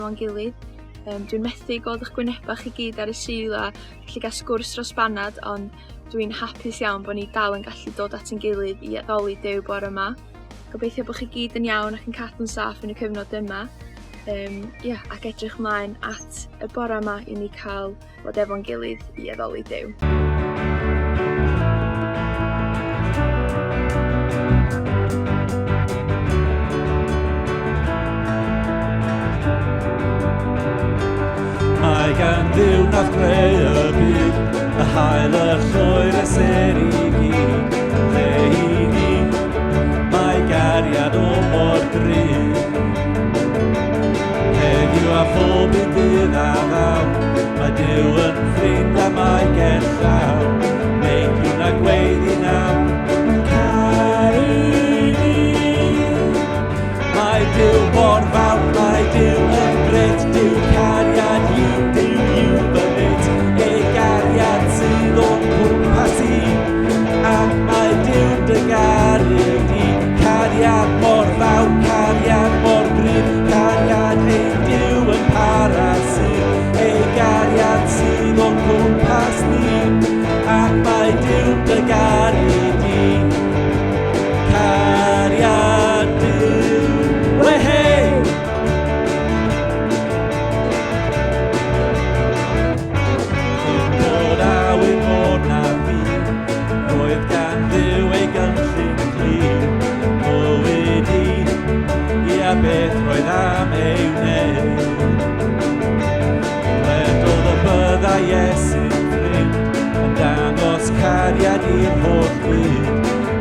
fo'n gilydd. Dwi'n methu gweld eich gwynebau chi gyd ar y Sul a gallu gael sgwrs dros banad, ond dwi'n hapus iawn bod ni dal yn gallu dod at ein gilydd i addoli Duw bore yma. Gobeithio bod chi gyd yn iawn ac yn cadw'n saff yn y cyfnod yma. Ac edrych ymlaen at y bore yma i ni cael fod efo'n gilydd i addoli Duw. Mae gan Dduw nath greu y byd, y hael y llwyr a ser i gyd. Lle i ni, mae gariad o mor gryf. Heddiw a phob un dydd a ddaw, mae Duw yn ffrind a mae gerllaw. Neud yw'n agweiddi naw, caru ni. Mae Duw mor fawr, mae Duw yn gret, Duw cariad yw, Duw yw fy mit. Ei gariad sydd o'n cwmpas i, ac mae Duw'n dy garu di. Cariad mor fawr, cariad mor gryf, cariad ei Duw yn parasydd. Ei gariad sydd o'n cwmpas ni, ac mae Duw'n dy garu di. Cariad Duw, wehei! Yn bod a wyn bod na fi, roedd gan Dduw ei gynllun clir. Bywyd i a beth roedd am ei wneud. Wedodd y byddai Iesu'n ffrind, yn dangos cariad i'r holl byd.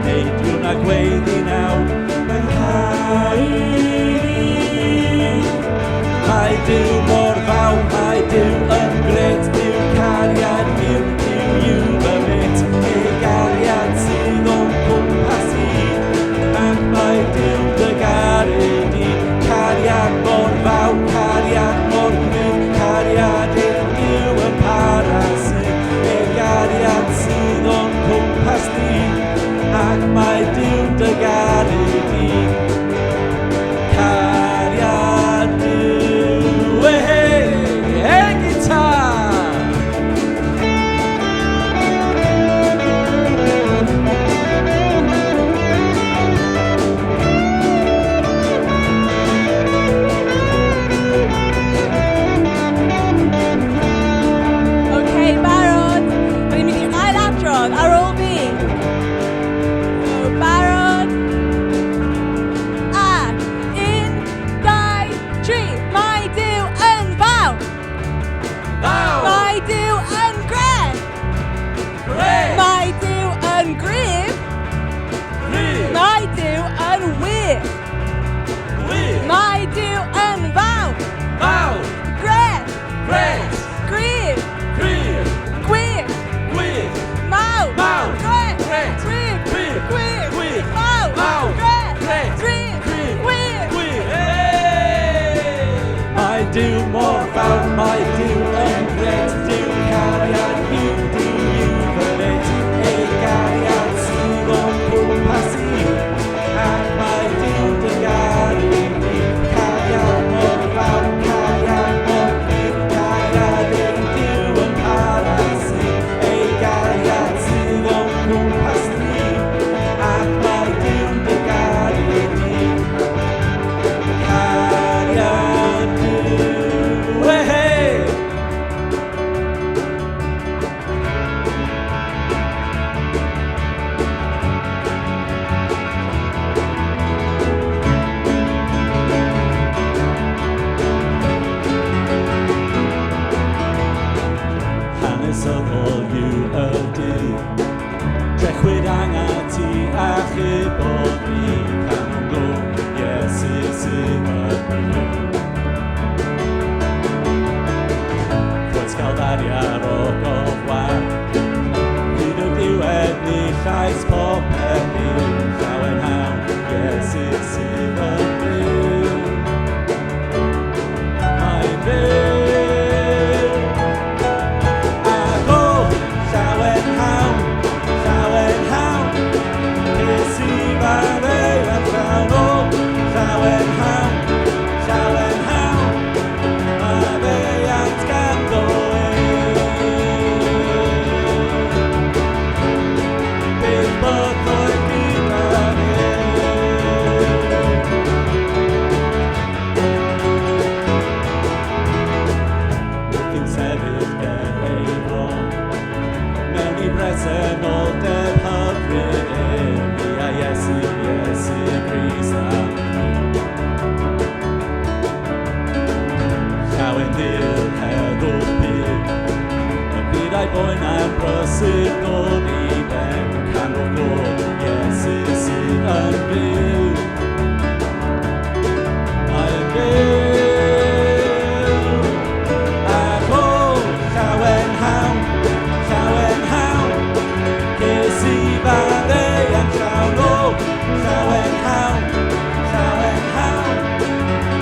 Neud yw'n agweiddi naw, mae'n caru ni. Mae Duw mor fawr, mae Duw yn gret, Duw cariad yw, Duw yw fy mit. Ei gariad sydd o'n cwmpas i, ac mae Duw dy garu di. Cariad mor fawr, cariad mor gryf, cariad ei Duw yn parasydd. Ei gariad sydd o'n cwmpas ni, ac mae Duw dy garu di. Cariad Duw, hey, gitar! Okay, barod. Mae'n mynd i ailadrodd ar ôl fi. So, barod. Ac 1, 2, 3. Mae Duw yn fawr. Fawr! Mae Duw yn gret. Gret! Mae Duw yn gryf. Gryf! Mae Duw yn wych. Wych! Mae Duw yn fawr. Fawr! Gret. Gret! Gryf. Gryf! Gwych. Gwych! Mawr. Mawr. Gret. Gret. Gryf. Gwych. Gwych. Gwych. Mawr. Mawr. Gret. Gret. Gryf. Gryf. Gwych. Gwych! Hey! Mae Duw mor fawr, mae Duw yn gret, Duw cariad yw, Duw yw fy mit. Ei gariad sydd o'n cwmpas i, ac mae Duw dy garu di. Cariad mor fawr, cariad mor gryf, cariad ei Duw yn parasydd. Ei gariad sydd o'n cwmpas ni, ac mae Duw dy garu di. Cariad Duw, wehei! oen a'r brysur dod I ben canol glod Iesu sydd yn byw Mae'n byw Ac o llawen hawn Ges I faddau yn llawn o llawen hawn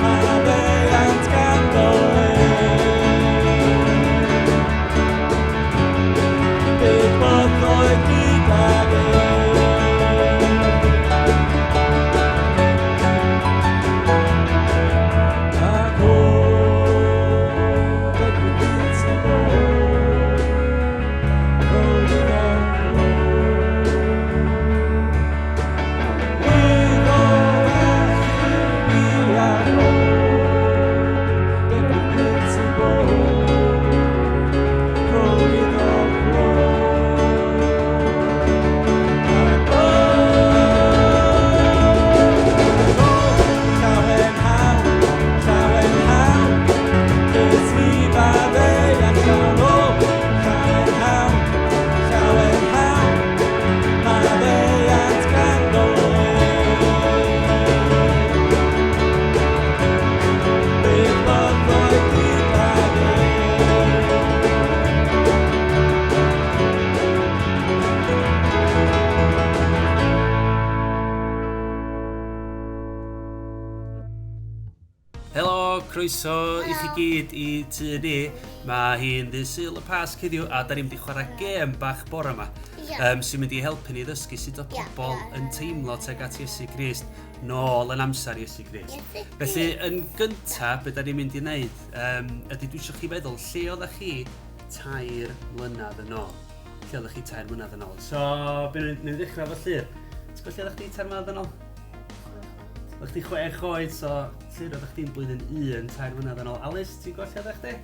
Maddeuant ganddo Bydd boddoedd gydag Ac o bedwyr byd sy'n bod Roedd iddo Iddo felly ac o bedwyr byd sy'n bod Roedd iddo Helo, croeso I chi gyd I tŷ ni. Mae hi'n ddydd Sul y Pasg heddiw a da ni'n mynd I chwarae gêm bach bore yma sy'n mynd I helpu ni ddysgu sut o pobl yn teimlo tuag at Iesu Grist nôl yn amser Iesu Grist. Felly, yn gyntaf, be da ni'n mynd I wneud ydy dwi eisiau chi feddwl lle oeddech chi 3 mlynedd yn ôl. Lle oeddech chi 3 mlynedd yn ôl. So, ni'n ddechrau efo llyr. Ti'n gwybod lle oeddech chi 3 mlynedd yn ôl? Oeddech chi 6 oed, so lle oeddech chdi'n blwyddyn 1 3 mlynedd yn ôl. Alice, ti'n gwybod lle oeddech chdi?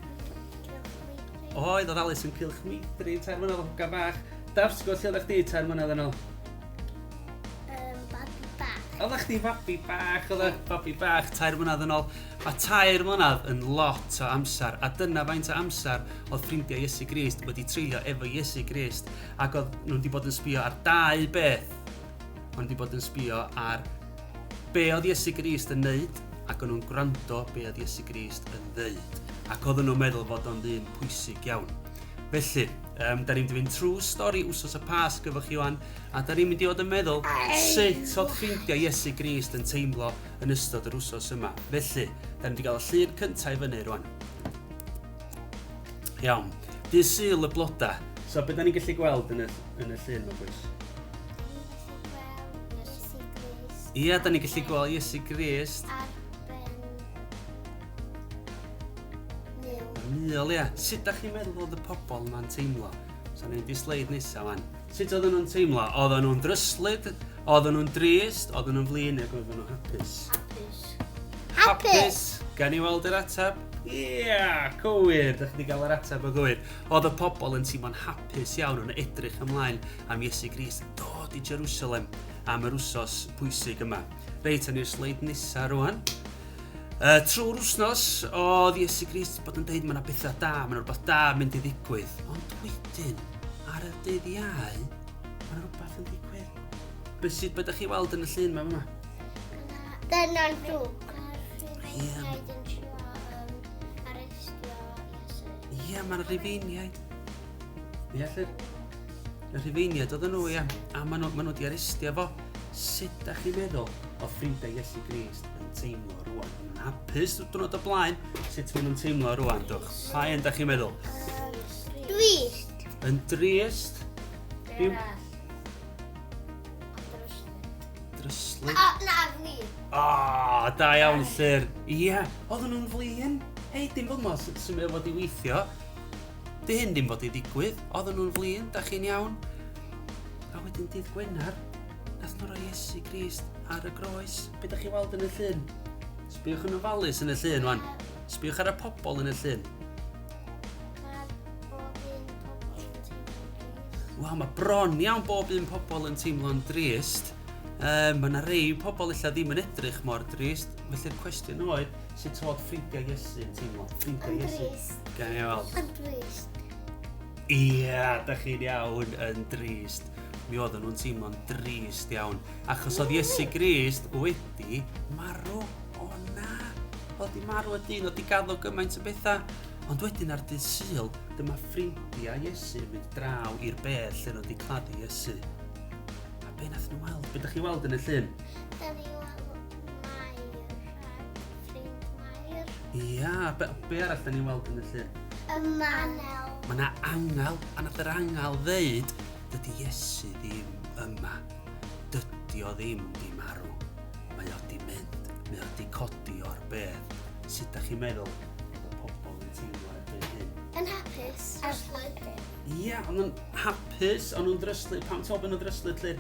Oedd Alice yn Cylch Meithrin 3 mlynedd yn ôl bach. Dafs, ti'n gwybod lle oeddech chdi 3 mlynedd yn ôl? Babi bach. Oeddech chdi babi bach, oeddech babi bach 3 mlynedd yn ôl. Mae 3 mlynedd yn lot o amser, a dyna faint o amser oedd ffrindiau Iesu Grist wedi treulio efo Iesu Grist, ac oedd nhw wedi bod yn sbio ar 2 beth. Ond wedi bod yn sbio ar be oedd Iesu Grist yn neud, ac o'n nhw'n gwrando be oedd Iesu Grist yn ddeud. Ac oedden nhw'n meddwl fod o'n ddyn pwysig iawn. Felly, da ni'n mynd I fynd trwy stori wsos y Pasg efo chi wan, a da ni'n mynd I fod yn meddwl sut oedd ffrindiau Iesu Grist yn teimlo yn ystod yr wsos yma. Felly, da ni'n mynd I gael y llun cyntaf I fyny rwan. Iawn, dydd Sul y bloda. So, be da ni'n gallu gweld yn y llun yma, bwys? Ia, da ni'n gallu gweld Iesu Grist. Niol, ia. Sut da chi'n meddwl oedd y pobl yma'n teimlo? So, ni'n di sleid nesaf wan. Sut oedden nhw'n teimlo? Oedden nhw'n dryslyd? Oedden nhw'n drist? Oedden nhw'n flin? Neu oedden nhw'n hapus? Hapus! Gan I weld yr ateb? Ia, cywir. Da chi wedi cael yr ateb o gywir. Oedd y pobl yn teimlo'n hapus iawn yn edrych ymlaen am Iesu Grist dod I Jerusalem am yr wsos pwysig yma. Reit, yn i'r sleid nesaf rwan. Trwy'r wsnos, oedd Iesu Grist bod yn dweud mae yna bethau da, mae yna rhywbeth da mynd I ddigwydd. Ond wedyn, ar y dydd Iau, mae yna rhywbeth yn digwydd. Be da chi weld yn y llun yma? Dyna'n drwg. Ie, mae'n Rufeiniaid. Ie, llyr. Y Rufeiniaid oedd nhw, ie. A maen nhw wedi arestio fo. Sut da chi'n meddwl o ffrindiau Iesu Grist yn teimlo rwan? Yn hapus diwrnod o blaen. Sut maen nhw'n teimlo rwan, dwch? Pa un da chi'n meddwl? Drist. Yn drist? Dryslyd? Na, fi. Da iawn, llyr. Ie, oedden nhw'n flin. Hei, dim fod ma sy'n meddwl fod I weithio. Di hyn dim fod I ddigwydd. Oedden nhw'n flin, da chi'n iawn. A wedyn dydd Gwener, nath nhw roi Iesu Grist ar y groes. Be da chi weld yn y llun? Sbiwch yn ofalus yn y llun, wan. Sbiwch ar y pobl yn y llun. Wel, mae bron iawn bob un pobl yn teimlo'n drist. Mae yna rei pobl illa ddim yn edrych mor drist. Felly'r cwestiwn oedd, sut oedd ffrindiau Iesu yn teimlo? Ffrindiau Iesu. Gan I weld. Yn drist. Ia, da chi'n iawn yn drist. Mi oedden nhw'n teimlo'n drist iawn. Achos oedd Iesu Grist wedi marw. O na, oedd di marw y dyn, oedd di gaddo gymaint o bethau. Ond wedyn ar dydd Sul, dyma ffrindiau Iesu mynd draw i'r bedd lle nhw wedi claddu Iesu. A be nath nhw weld? Be da chi weld yn y llun? Da ni weld Mair, ffrind Mair. Ia, be arall da ni weld yn y llun? Y manel. Mae yna angel, a nath yr angel ddeud, dydy Iesu ddim yma. Dydy o ddim di marw. Mae o di mynd, mae o di codi o'r bedd. Sut da chi'n meddwl bod y pobl yn teimlo erbyn hyn? Yn hapus. Aslyd. Ia, ond nhw'n hapus, ond nhw'n dryslyd. Pam to bod nhw'n dryslyd lle?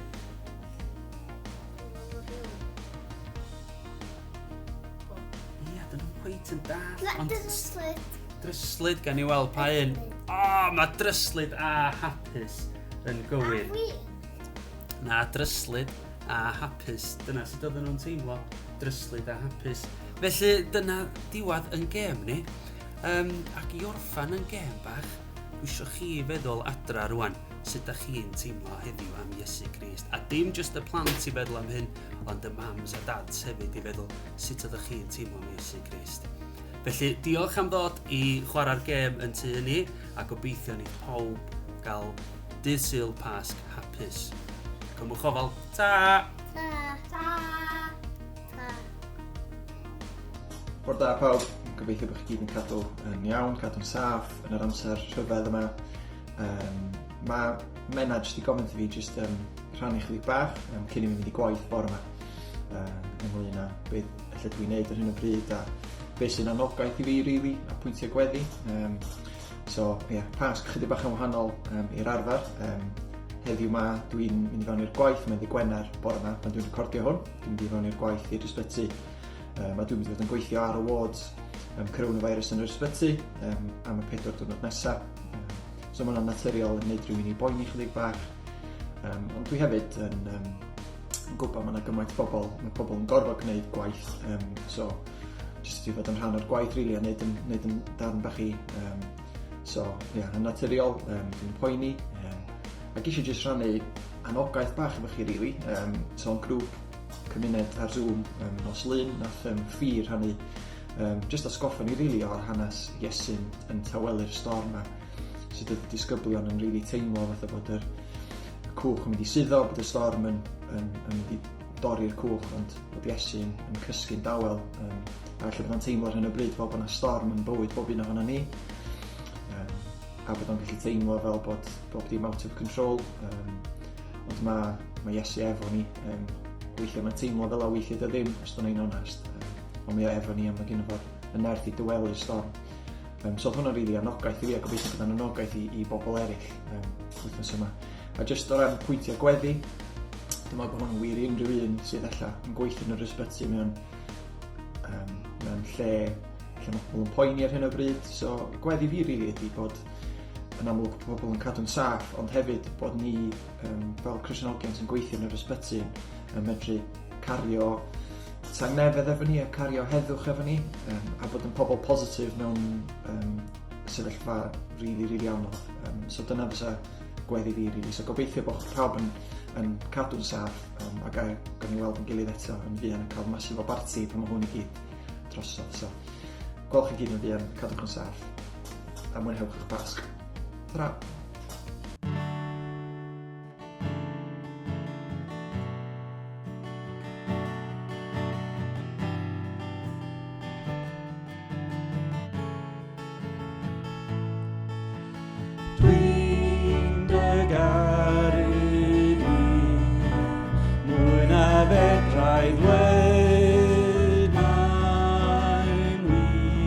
Ia, dyn nhw'n cweit yn dall. Dryslyd. Dryslyd gan i weld pa un. O, mae dryslyd a hapus yn gywir. Na, dryslyd a hapus. Dyna sut oedden nhw'n teimlo. Dryslyd a hapus. Felly, dyna diwad yn gêm ni. Ac i orffan yn gêm bach, dwi isio chi feddwl adra rwan sut da chi'n teimlo heddiw am Iesu Grist. A dim just y plant i feddwl am hyn, ond y mams a dads hefyd i feddwl sut ydych chi'n teimlo am Iesu Grist. Felly, diolch am ddod i chwarae'r gêm yn tu ni, a gobeithio ni pawb gael dydd Sul Pasg hapus. Cymwch ofal. Ta! Ta. Ta. Ta. Bore da pawb, gobeithio bod chi gyd yn cadw yn iawn, cadw'n saff yn yr amser rhyfedd yma. Mae Mena jyst i gofyn fi jyst rhannu chydig bach cyn i mi fynd i gwaith bore yma. Ynglŷn â beth allai dwi'n neud ar hyn o bryd a beth sy'n anogaeth i fi rili a pwyntiau gweddi. Pasg chydig bach yn wahanol i'r arfer. Heddiw yma dwi'n mynd i fewn i'r gwaith, mynd i Gwener bore yma pan dwi'n recordio hwn. Dwi'n mynd i fewn i'r gwaith i'r ysbyty. Mae dwi'n mynd i fod yn gweithio ar y wards coronavirus yn yr ysbyty am y 4 diwrnod nesaf. So mae'n naturiol yn neud rhywun i boeni chydig bach. Ond dwi hefyd yn gwybod mae yna gymaint bobl, mae pobl yn gorfod gwneud gwaith. Jyst i fod yn rhan o'r gwaith rili a neud yn darn bach i. Yn naturiol, dwi'n poeni. Ac eisiau jyst rhannu anogaeth bach efo chi rili. Yn grŵp cymuned ar Zoom nos Lyn, nath ffyr rhannu jyst atgoffa ni rili o'r hanes Iesu yn tawelu'r storm yma. Sut ydy disgyblion yn rili teimlo fatha bod y cwch yn mynd i suddo, bod y storm yn mynd i dorri'r cwch, ond bod Iesu yn cysgu'n dawel. A felly bod o'n teimlo ar hyn o bryd fel bod yna storm yn bywyd bob un ohono ni. A bod o'n gallu teimlo fel bod bob dim out of control. Ond mae Iesu efo ni. Weithiau mae'n teimlo fel a weithiau dy ddim, os dwi'n ein onest. Ond mae o efo ni a mae gen i fod yn nerth i dywelu'r storm. So oedd hwnna'n rili anogaeth i fi a gobeithio bod yn anogaeth i bobl eraill wythnos yma. A jyst o ran pwyntiau gweddi, dwi'n meddwl bod hwnna'n wir i unrhyw un sydd allan yn gweithio yn yr ysbyty mewn lle mae pobl yn poeni ar hyn o bryd. So gweddi fi rili ydy bod yn amlwg pobl yn cadw'n saff, ond hefyd bod ni fel Cristnogion sy'n gweithio yn yr ysbyty yn medru cario tangnefedd efo ni a cario heddwch efo ni a bod yn pobl positif mewn sefyllfa rili anodd. So dyna fysa gweddi fi rili. So gobeithio bod pawb yn cadw'n saff a gael ni weld yn gilydd eto yn fuan yn cael masif o barti pan mae hwn i gyd drosodd. So gweld chi gyd yn fuan, cadwch yn saff a mwynhewch eich Pasg. Tara! Dwi'n dy garu di, mwy na fedrai ddweud mae'n wir.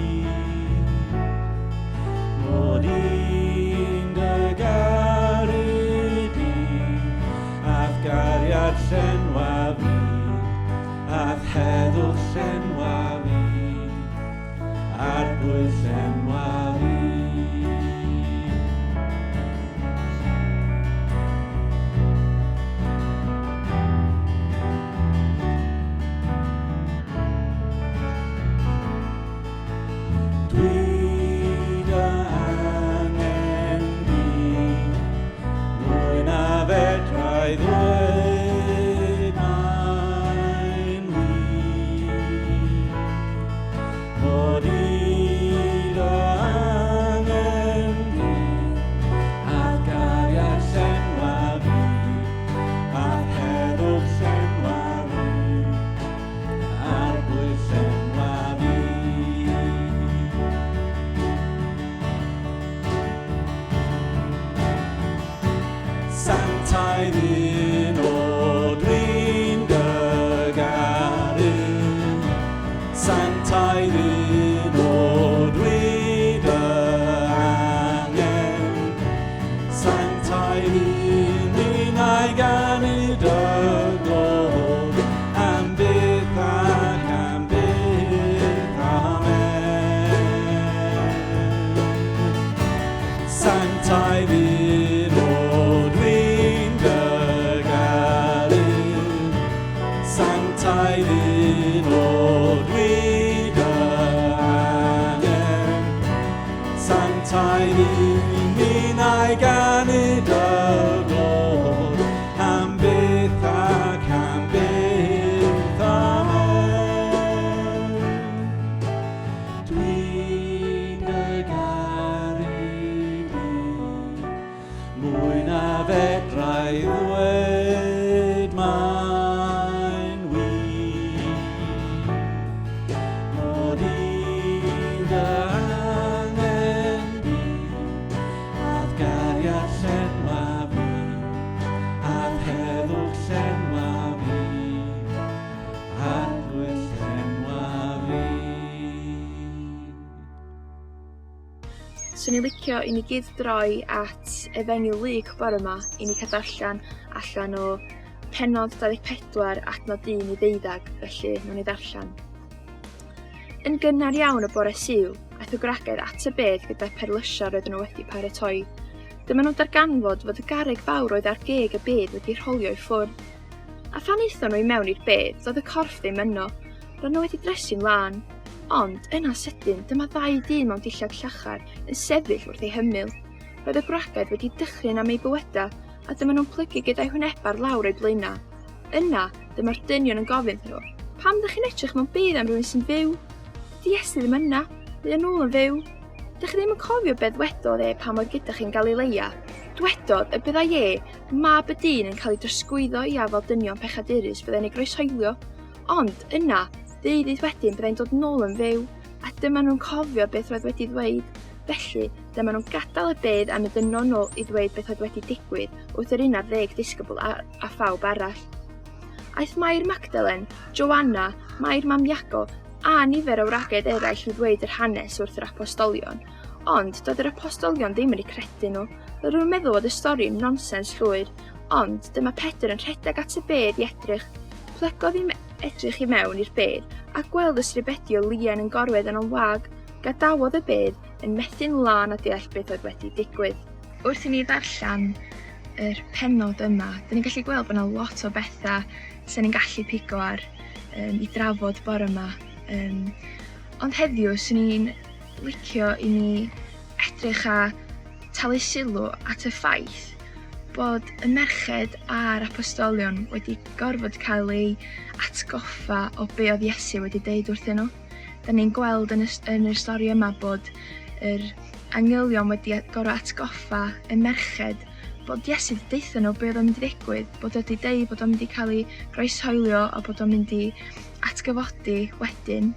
Mod i'n dy garu di, ath gariad llenwa fi, ath heddwch llenwa fi, arglwydd llenwa fi. Dwi dy angen di Santai ddyn o dwi'n dy garu. Santai ddyn o dwi dy angen. Santai ddyn ninnau ganu dy glod. Am byth ac am byth, amen. Santai ddyn o dwi'n dy garu. Santai ddyn o dwi dy angen. Santai ddyn ninnau ganu dy glod. Am byth ac am byth, amen. Dwi'n dy garu di, mwy na fedrai ddweud mae'n wir. Mod i'n dy angen di, add gariad llenwa fi, add heddwch llenwa fi, arglwydd llenwa fi. Swn i'n licio i ni gyd droi at efengyl Luc bore yma i ni cadw allan o pennod 24 adnod 1 i 12, felly nhw'n ei ddarllen. Yn gynnar iawn y bore Sul, aeth y gwragedd at y bedd gyda perlysiau roedden nhw wedi paratoi. Dyma nhw'n darganfod fod y garreg fawr oedd ar geg y bedd wedi rholio i ffwrdd. A phan eithon nhw i mewn i'r bedd, doedd y corff ddim yno, roedd nhw wedi dresu'n lân. Ond, yna sydyn, dyma ddau dyn mewn dillad llachar yn sefyll wrth ei hymyl. Roedd y gwragedd wedi dychryn am ei bywyda, a dyma nhw'n plygu gyda'i hwynebau lawr ei blaenau. Yna, dyma'r dynion yn gofyn nhw, pam ydych chi'n edrych mewn bedd am rhywun sy'n fyw? Di Iesu ddim yna, mae nhw yn fyw. Dych chi ddim yn cofio beth wedodd e pam oedd gyda chi'n Galilea? Dwedodd y byddai mab y dyn yn cael ei drosglwyddo i afel dynion pechadurus byddai'n ei groeshoelio. Ond yna, ddeuddydd wedyn byddai'n dod nôl yn fyw, a dyma nhw'n cofio beth roedd wedi ddweud. Felly, dyma nhw'n gadael y bedd am y dyno nôl i ddweud beth oedd wedi digwydd wrth yr 11 disgybl a phawb arall. Aeth Mair Magdalen, Joanna, Mair mam Iago, a nifer o wragedd eraill i ddweud yr hanes wrth yr apostolion. Ond doedd yr apostolion ddim yn ei credu nhw. Roedd nhw'n meddwl bod y stori'n nonsens llwyr. Ond dyma Pedr yn rhedeg at y bedd i edrych. Plygodd i edrych i mewn i'r bedd a gweld y sribedi o lian yn gorwedd yn o'n wag. Gadawodd y bedd yn methu'n lân a deall beth oedd wedi digwydd. Wrth i ni ddarllen yr pennod yma, dyn ni'n gallu gweld bod yna lot o bethau sy'n ni'n gallu pigo ar i drafod bore yma. Ond heddiw, sy'n ni'n licio i ni edrych a talu sylw at y ffaith bod y merched a'r apostolion wedi gorfod cael ei atgoffa o be oedd Iesu wedi deud wrthyn nhw. Da ni'n gweld yn y stori yma bod yr angylion wedi gorfod atgoffa y merched bod Iesu wedi deithio nhw be oedd o'n mynd i ddigwydd, bod wedi deud bod o'n mynd i cael ei groeshoelio a bod o'n mynd i atgyfodi wedyn.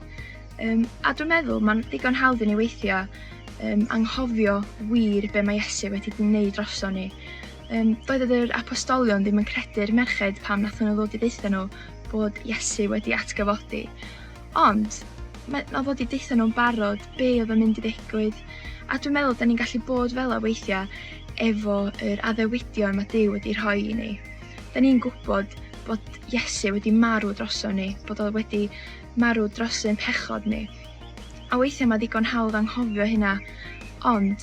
A dwi'n meddwl mae'n digon hawdd i ni weithio anghofio wir be mae Iesu wedi gwneud drosto ni. Doedd yr apostolion ddim yn credu'r merched pam nath nhw ddod i ddeithio nhw bod Iesu wedi atgyfodi. Ond, oedd wedi deithio nhw'n barod be oedd yn mynd i ddigwydd. A dwi'n meddwl da ni'n gallu bod fel a weithiau efo yr addewidion mae Duw wedi rhoi i ni. Da ni'n gwybod bod Iesu wedi marw drosto ni, bod oedd wedi marw dros ein pechod ni. A weithiau mae digon hawdd anghofio hynna, ond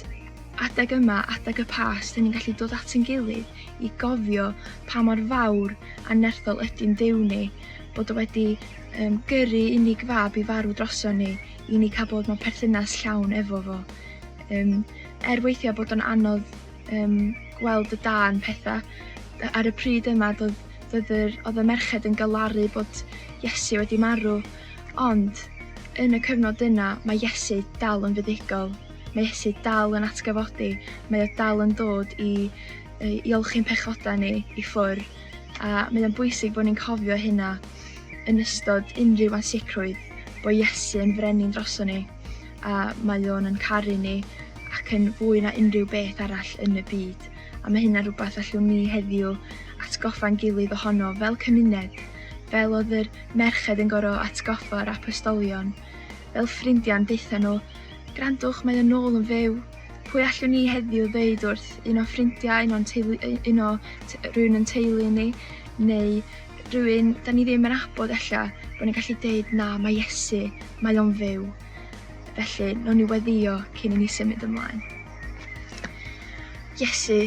adeg yma, adeg y Pasg, da ni'n gallu dod at ein gilydd i gofio pa mor fawr a nerthol ydy'n Duw ni, bod o wedi gyrru unig fab i farw drosto ni, i ni cael bod mewn perthynas llawn efo fo. Weithiau bod o'n anodd gweld y da yn pethau, ar y pryd yma oedd y merched yn galaru bod Iesu wedi marw, ond yn y cyfnod yna mae Iesu dal yn fuddigol, mae Iesu dal yn atgyfodi, mae o dal yn dod i olchi'n pechoda ni i ffwrdd, a mae o'n bwysig bod ni'n cofio hynna yn ystod unrhyw ansicrwydd bod Iesu yn frenin drosto ni, a mae o'n caru ni ac yn fwy na unrhyw beth arall yn y byd, a a mae hynna rhywbeth allwn ni heddiw atgoffa'n gilydd ohono fel cymuned, fel oedd yr merched yn gorfod atgoffa'r apostolion, fel ffrindiau'n deitha nhw, grandwch mae yn ôl yn fyw. Pwy allwn ni heddiw ddeud wrth un o ffrindiau, rhywun yn teulu ni, neu rhywun da ni ddim yn abod ella, bod ni'n gallu deud na, mae Iesu, mae o'n fyw. Felly, no'n ni weddio cyn i ni symud ymlaen. Iesu,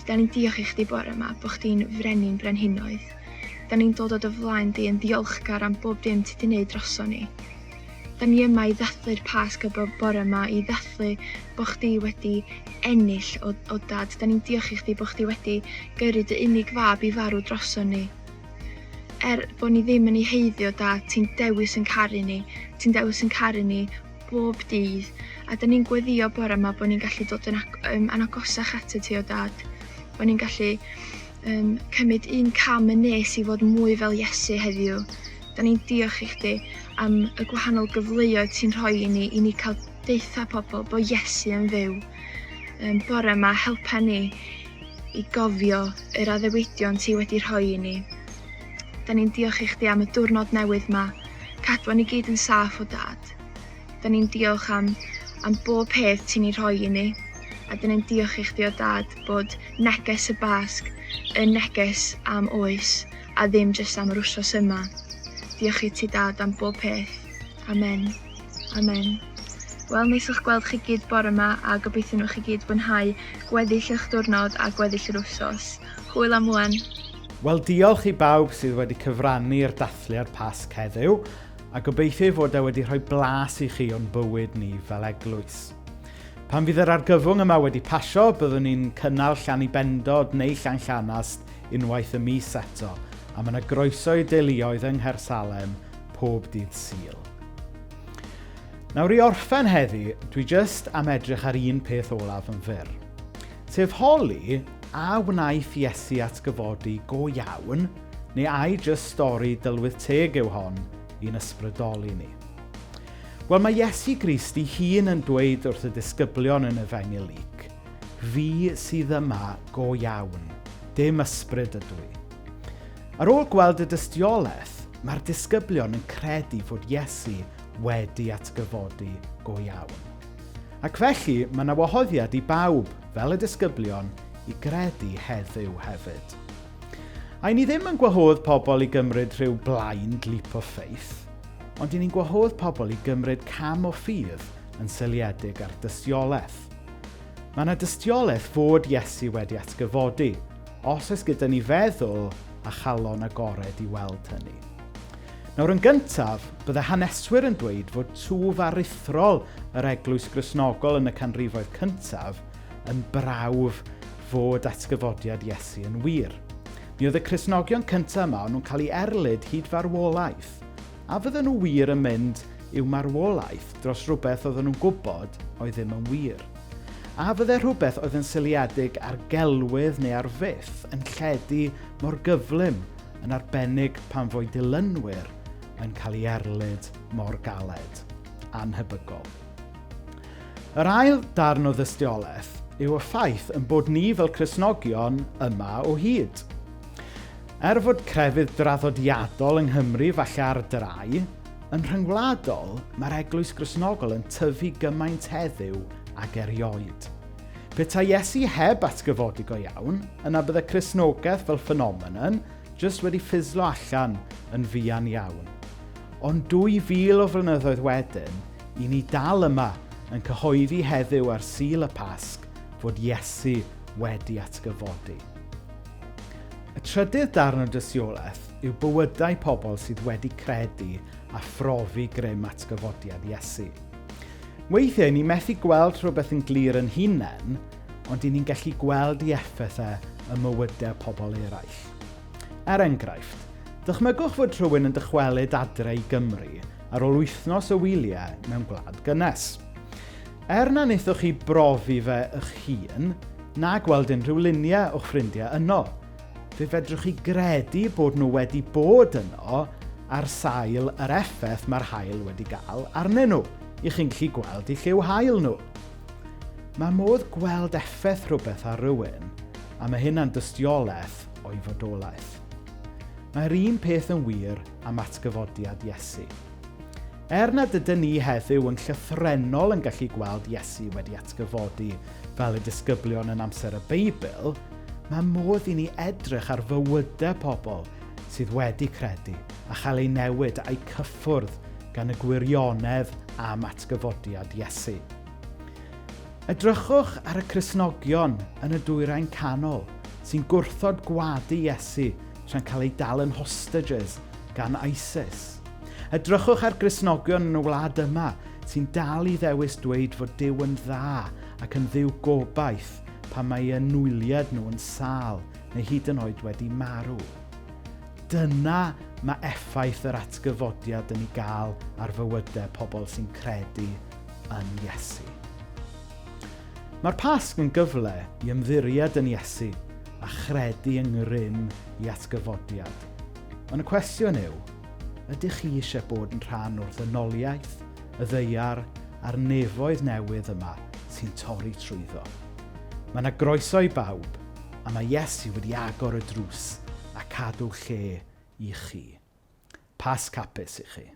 da ni'n diolch i chdi bore yma bod chdi'n frenin brenhinoedd. Da ni'n dod o dy flaen di yn ddiolchgar am bob dim ti di wneud droso ni. Da ni yma i ddathlu'r Pasg y bore yma, i ddathlu bod chdi wedi ennill o dad. Da ni'n diolch i chdi bod chdi wedi gyrru dy unig fab i farw droso ni. Bod ni ddim yn ei heiddio, dad, ti'n dewis yn caru ni. Ti'n dewis yn caru ni bob dydd. A da ni'n gweddio bore yma bod ni'n gallu dod yn anagosach ato ti o dad. Bod ni'n gallu cymryd un cam yn nes i fod mwy fel Iesu heddiw. Da ni'n diolch i chdi am y gwahanol gyfleoedd ti'n rhoi i ni cael deitha pobl bod Iesu yn fyw. Bore yma helpa ni i gofio yr addewidion ti wedi rhoi i ni. Da ni'n diolch i chdi am y diwrnod newydd yma, cadwa ni gyd yn saff o dad. Da ni'n diolch am bob peth ti'n ei rhoi i ni, a da ni'n diolch i chdi o dad bod neges y Basg yn neges am oes, a ddim jyst am yr wsos yma. Diolch i ti dad am bob peth. Amen. Amen. Wel, nes i'ch gweld chi gyd bore yma, a gobeithio nhw chi gyd fwynhau gweddill eich diwrnod a gweddill yr wsos. Hwyl am wan. Wel, diolch i bawb sydd wedi cyfrannu'r Dathliad Pasg heddiw, a gobeithio fod e wedi rhoi blas i chi o'n bywyd ni fel eglwys. Pan fydd yr argyfwng yma wedi pasio, byddwn ni'n cynnal Llanybendod neu Llanllanast unwaith y mis eto, a mae yna groeso i deuluoedd yng Caersalem pob dydd Sul. Nawr i orffen heddi, dwi jyst am edrych ar un peth olaf yn fyr. Sef holi a wnaeth Iesu atgyfodi go iawn, neu ai jyst stori dylwydd teg yw hon i'n ysbrydoli ni. Wel, mae Iesu Grist ei hun yn dweud wrth y disgyblion yn Efengylig, fi sydd yma go iawn, dim ysbryd ydw i. Ar ôl gweld y dystiolaeth, mae'r disgyblion yn credu fod Iesu wedi atgyfodi go iawn. Ac felly, mae yna wahoddiad i bawb, fel y disgyblion, i gredu heddiw hefyd. A ni ddim yn gwahodd pobl i gymryd rhyw blind leap of faith, ond ni'n gwahodd pobl i gymryd cam o ffydd yn syliedig ar dystiolaeth. Mae yna dystiolaeth fod Iesu wedi atgyfodi, os oes gyda ni feddwl a chalon agored i weld hynny. Nawr yn gyntaf, bydde haneswyr yn dweud fod twf aruthrol yr eglwys Gristnogol yn y canrifoedd cyntaf yn brawf fod atgyfodiad Iesu yn wir. Mi oedd y Cristnogion cyntaf yma nhw'n cael ei erlyd hyd farwolaeth, a fydden nhw wir yn mynd i'w marwolaeth dros rhywbeth oedden nhw'n gwybod oedd ddim yn wir. A fydde rhywbeth oedd yn syliedig ar gelwydd neu ar fyth yn lledu mor gyflym yn arbennig pan fwy dilynwyr yn cael ei erlyd mor galed, anhebygol. Yr ail darn o ddystiolaeth yw y ffaith yn bod ni fel Cristnogion yma o hyd. Fod crefydd draddodiadol yng Nghymru falle ar drai, yn rhyngwladol mae'r eglwys Gristnogol yn tyfu gymaint heddiw ag erioed. Petai Iesu heb atgyfodi go iawn, yna bydde Cristnogaeth fel ffenomenon jyst wedi ffislo allan yn fuan iawn. Ond 2000 o flynyddoedd wedyn, i ni dal yma yn cyhoeddi heddiw ar Sul y Pasg fod Iesu wedi atgyfodi. Y trydydd darn o dystiolaeth yw bywydau pobl sydd wedi credu a phrofi grym atgyfodiad Iesu. Weithiau ni methu gweld rhywbeth yn glir yn hunain, ond ni'n gallu gweld ei effeithau y mywydau pobl eraill. Enghraifft, dychmygwch fod rhywun yn dychwelyd adre i Gymru ar ôl wythnos o wyliau mewn gwlad gynnes. Na wnaethoch chi brofi fe eich hun, na gweld unrhyw luniau o'ch ffrindiau yno, fe fedrwch chi gredu bod nhw wedi bod yno ar sail yr effaith mae'r haul wedi gael arnyn nhw, i chi'n gallu gweld i lliw haul nhw. Mae modd gweld effaith rhywbeth ar rywun a mae hynna'n dystiolaeth o'i fodolaeth. Mae'r un peth yn wir am atgyfodiad Iesu. Nad ydyn ni heddiw yn llythrenol yn gallu gweld Iesu wedi atgyfodi fel y disgyblion yn amser y Beibl, mae modd i ni edrych ar fywydau pobl sydd wedi credu a chael ei newid a'i cyffwrdd gan y gwirionedd am atgyfodiad Iesu. Edrychwch ar y Cristnogion yn y Dwyrain Canol sy'n gwrthod gwadu Iesu tra'n cael ei dal yn hostages gan ISIS. Edrychwch ar Cristnogion yn y wlad yma sy'n dal i ddewis dweud fod Duw yn dda ac yn dduw gobaith pan mae anwyliad nhw yn sâl neu hyd yn oed wedi marw. Dyna mae effaith yr atgyfodiad yn ei gael ar fywydau pobl sy'n credu yn Iesu. Mae'r Pasg yn gyfle i ymddiried yn Iesu a chredu yng ngrym i atgyfodiad. Ond y cwestiwn yw, ydych chi eisiau bod yn rhan o'r ddynoliaeth, y ddeiar a'r nefoedd newydd yma sy'n torri trwyddo? Mae yna groeso i bawb, a mae Iesu wedi agor y drws a cadw lle i chi. Pasg hapus i chi.